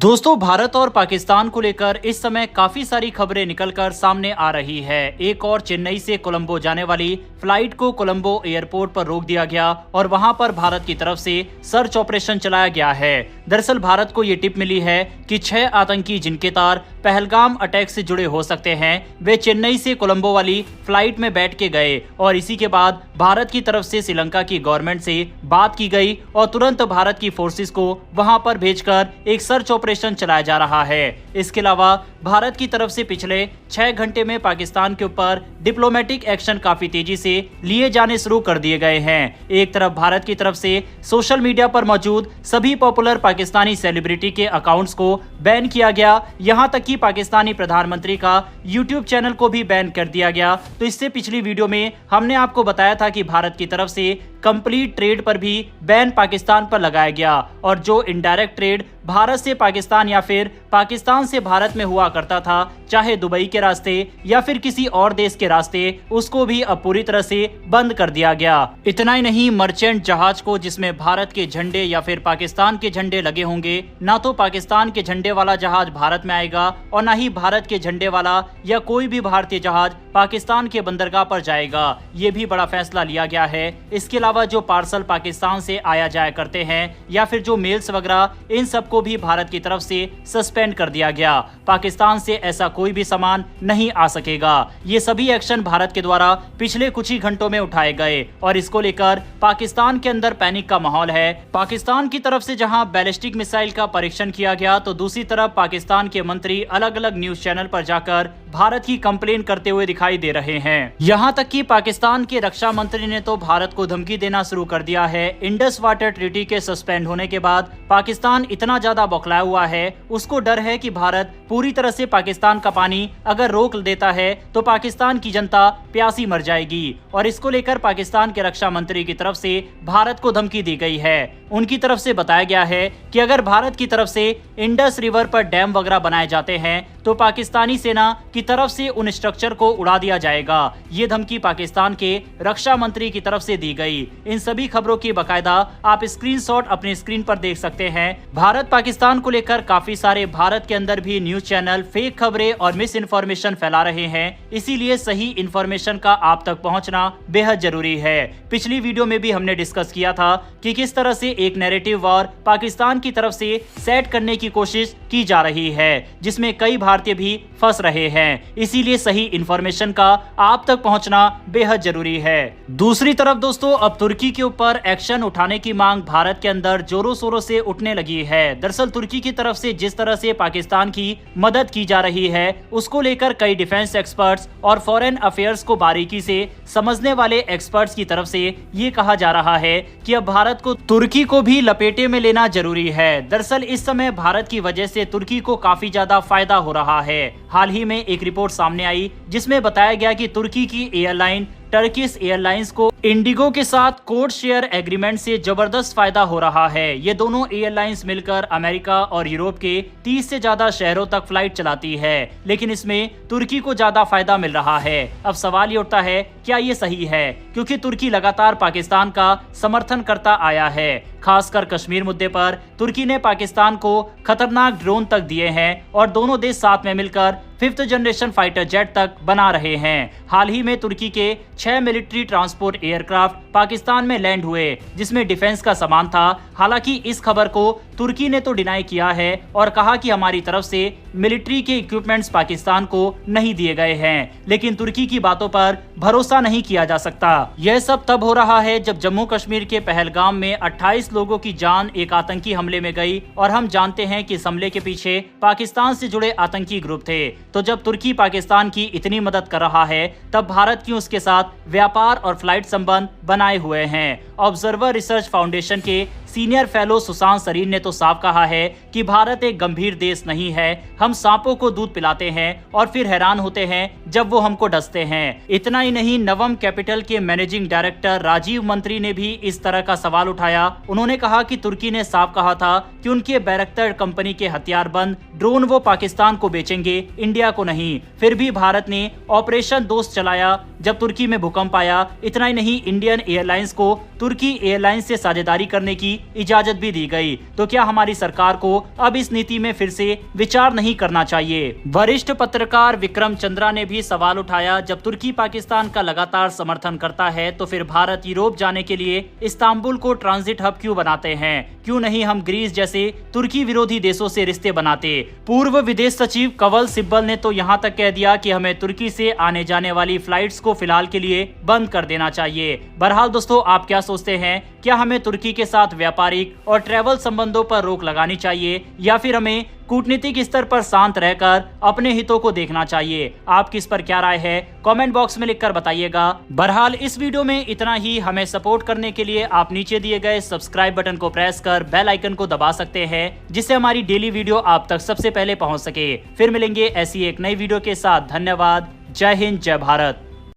दोस्तों, भारत और पाकिस्तान को लेकर इस समय काफी सारी खबरें निकलकर सामने आ रही है। एक और चेन्नई से कोलंबो जाने वाली फ्लाइट को कोलंबो एयरपोर्ट पर रोक दिया गया और वहां पर भारत की तरफ से सर्च ऑपरेशन चलाया गया है। दरअसल भारत को ये टिप मिली है कि 6 आतंकी जिनके तार पहलगाम अटैक से जुड़े हो सकते हैं, वे चेन्नई से कोलंबो वाली फ्लाइट में बैठ के गए और इसी के बाद भारत की तरफ से श्रीलंका की गवर्नमेंट से बात की गई और तुरंत भारत की फोर्सेस को वहां पर भेजकर एक सर्च ऑपरेशन चलाया जा रहा है। इसके अलावा भारत की तरफ से पिछले 6 घंटे में पाकिस्तान के ऊपर डिप्लोमेटिक एक्शन काफी तेजी से लिए जाने शुरू कर दिए गए हैं। एक तरफ भारत की तरफ से सोशल मीडिया पर मौजूद सभी पॉपुलर पाकिस्तानी सेलिब्रिटी के अकाउंट्स को बैन किया गया, यहां तक कि पाकिस्तानी प्रधानमंत्री का यूट्यूब चैनल को भी बैन कर दिया गया। तो इससे पिछली वीडियो में हमने आपको बताया था कि भारत की तरफ से कंप्लीट ट्रेड पर भी बैन पाकिस्तान पर लगाया गया और जो इनडायरेक्ट ट्रेड भारत से पाकिस्तान या फिर पाकिस्तान से भारत में हुआ करता था, चाहे दुबई के रास्ते या फिर किसी और देश के रास्ते, उसको भी अब पूरी तरह से बंद कर दिया गया। इतना ही नहीं, मर्चेंट जहाज को जिसमें भारत के झंडे या फिर पाकिस्तान के झंडे लगे होंगे, ना तो पाकिस्तान के झंडे वाला जहाज भारत में आएगा और ना ही भारत के झंडे वाला या कोई भी भारतीय जहाज पाकिस्तान के बंदरगाह पर जाएगा। ये भी बड़ा फैसला लिया गया है। इसके अलावा जो पार्सल पाकिस्तान से आया जाया करते हैं या फिर जो मेल्स वगैरह, इन सबको भी भारत की तरफ से सस्पेंड कर दिया गया। पाकिस्तान से ऐसा कोई भी सामान नहीं आ सकेगा। ये सभी एक्शन भारत के द्वारा पिछले कुछ ही घंटों में उठाए गए और इसको लेकर पाकिस्तान के अंदर पैनिक का माहौल है। पाकिस्तान की तरफ से जहां बैलिस्टिक मिसाइल का परीक्षण किया गया, तो दूसरी तरफ पाकिस्तान के मंत्री अलग अलग न्यूज चैनल पर जाकर भारत की कंप्लेन करते हुए दिखाई दे रहे हैं। यहाँ तक कि पाकिस्तान के रक्षा मंत्री ने तो भारत को धमकी देना शुरू कर दिया है। इंडस वाटर ट्रीटी के सस्पेंड होने के बाद पाकिस्तान इतना ज्यादा बौखलाया हुआ है, उसको डर है कि भारत पूरी तरह से पाकिस्तान का पानी अगर रोक देता है तो पाकिस्तान की जनता प्यासी मर जाएगी और इसको लेकर पाकिस्तान के रक्षा मंत्री की तरफ से भारत को धमकी दी गई है। उनकी तरफ से बताया गया है कि अगर भारत की तरफ से इंडस रिवर पर डैम वगैरह बनाए जाते हैं तो पाकिस्तानी सेना की तरफ से उन स्ट्रक्चर को उड़ा दिया जाएगा। ये धमकी पाकिस्तान के रक्षा मंत्री की तरफ से दी गई। इन सभी खबरों की बकायदा आप स्क्रीनशॉट अपनी स्क्रीन पर देख सकते हैं। भारत पाकिस्तान को लेकर काफी सारे भारत के अंदर भी न्यूज चैनल फेक खबरें और मिस इन्फॉर्मेशन फैला रहे हैं, इसीलिए सही इन्फॉर्मेशन का आप तक पहुंचना बेहद जरूरी है। पिछली वीडियो में भी हमने डिस्कस किया था कि किस तरह से एक नैरेटिव वॉर पाकिस्तान की तरफ से सेट करने की कोशिश की जा रही है, जिसमें कई भारतीय भी फंस रहे हैं। इसीलिए सही इन्फॉर्मेशन का आप तक पहुंचना बेहद जरूरी है। दूसरी तरफ दोस्तों, अब तुर्की के ऊपर एक्शन उठाने की मांग भारत के अंदर जोरों शोरों से उठने लगी है। दरअसल तुर्की की तरफ से जिस तरह से पाकिस्तान की मदद की जा रही है, उसको लेकर कई डिफेंस एक्सपर्ट्स और फॉरेन अफेयर्स को बारीकी से समझने वाले एक्सपर्ट्स की तरफ से ये कहा जा रहा है कि अब भारत को तुर्की को भी लपेटे में लेना जरूरी है। दरअसल इस समय भारत की वजह से तुर्की को काफी ज्यादा फायदा हो रहा है। हाल ही में एक रिपोर्ट सामने आई जिसमें बताया गया कि तुर्की की एयरलाइन टर्किश एयरलाइंस को इंडिगो के साथ कोड शेयर एग्रीमेंट से जबरदस्त फायदा हो रहा है। ये दोनों एयरलाइंस मिलकर अमेरिका और यूरोप के 30 से ज्यादा शहरों तक फ्लाइट चलाती है, लेकिन इसमें तुर्की को ज्यादा फायदा मिल रहा है। अब सवाल ये उठता है, क्या ये सही है? क्योंकि तुर्की लगातार पाकिस्तान का समर्थन करता आया है। खासकर कश्मीर मुद्दे पर तुर्की ने पाकिस्तान को खतरनाक ड्रोन तक दिए हैं और दोनों देश साथ में मिलकर 5th जनरेशन फाइटर जेट तक बना रहे हैं। हाल ही में तुर्की के 6 मिलिट्री ट्रांसपोर्ट एयरक्राफ्ट पाकिस्तान में लैंड हुए, जिसमें डिफेंस का सामान था। हालांकि इस खबर को तुर्की ने तो डिनाई किया है और कहा कि हमारी तरफ से मिलिट्री के इक्विपमेंट्स पाकिस्तान को नहीं दिए गए हैं, लेकिन तुर्की की बातों पर भरोसा नहीं किया जा सकता। यह सब तब हो रहा है जब जम्मू कश्मीर के पहलगाम में 28 लोगों की जान एक आतंकी हमले में गई और हम जानते हैं कि इस हमले के पीछे पाकिस्तान से जुड़े आतंकी ग्रुप थे। तो जब तुर्की पाकिस्तान की इतनी मदद कर रहा है, तब भारत क्यों उसके साथ व्यापार और फ्लाइट संबंध बनाए हुए हैं? ऑब्जर्वर रिसर्च फाउंडेशन के सीनियर फेलो सुशांत सरीन ने तो साफ कहा है कि भारत एक गंभीर देश नहीं है। हम सांपों को दूध पिलाते हैं और फिर हैरान होते हैं जब वो हमको डसते हैं। इतना ही नहीं, नवम कैपिटल के मैनेजिंग डायरेक्टर राजीव मंत्री ने भी इस तरह का सवाल उठाया। उन्होंने कहा कि तुर्की ने साफ कहा था कि उनके बैरक्टर कंपनी के हथियारबंद ड्रोन वो पाकिस्तान को बेचेंगे, इंडिया को नहीं। फिर भी भारत ने ऑपरेशन दोस्त चलाया जब तुर्की में भूकंप आया। इतना ही नहीं, इंडियन एयरलाइंस को तुर्की एयरलाइंस से साझेदारी करने की इजाजत भी दी गई। तो क्या हमारी सरकार को अब इस नीति में फिर से विचार नहीं करना चाहिए? वरिष्ठ पत्रकार विक्रम चंद्रा ने भी सवाल उठाया, जब तुर्की पाकिस्तान का लगातार समर्थन करता है तो फिर भारत यूरोप जाने के लिए इस्तांबुल को ट्रांजिट हब क्यों बनाते हैं? क्यों नहीं हम ग्रीस जैसे तुर्की विरोधी देशों से रिश्ते बनाते? पूर्व विदेश सचिव कवल सिब्बल ने तो यहाँ तक कह दिया कि हमें तुर्की से आने जाने वाली फ्लाइट्स को फिलहाल के लिए बंद कर देना चाहिए। बहरहाल दोस्तों, आप क्या सोचते हैं? क्या हमें तुर्की के साथ व्यापारिक और ट्रैवल संबंधों पर रोक लगानी चाहिए या फिर हमें कूटनीतिक स्तर पर शांत रहकर अपने हितों को देखना चाहिए? आपकी इस पर क्या राय है? कमेंट बॉक्स में लिखकर बताइएगा। बहरहाल इस वीडियो में इतना ही। हमें सपोर्ट करने के लिए आप नीचे दिए गए सब्सक्राइब बटन को प्रेस कर बेल आइकन को दबा सकते हैं, जिससे हमारी डेली वीडियो आप तक सबसे पहले पहुंच सके। फिर मिलेंगे ऐसी एक नई वीडियो के साथ। धन्यवाद। जय हिंद, जय भारत।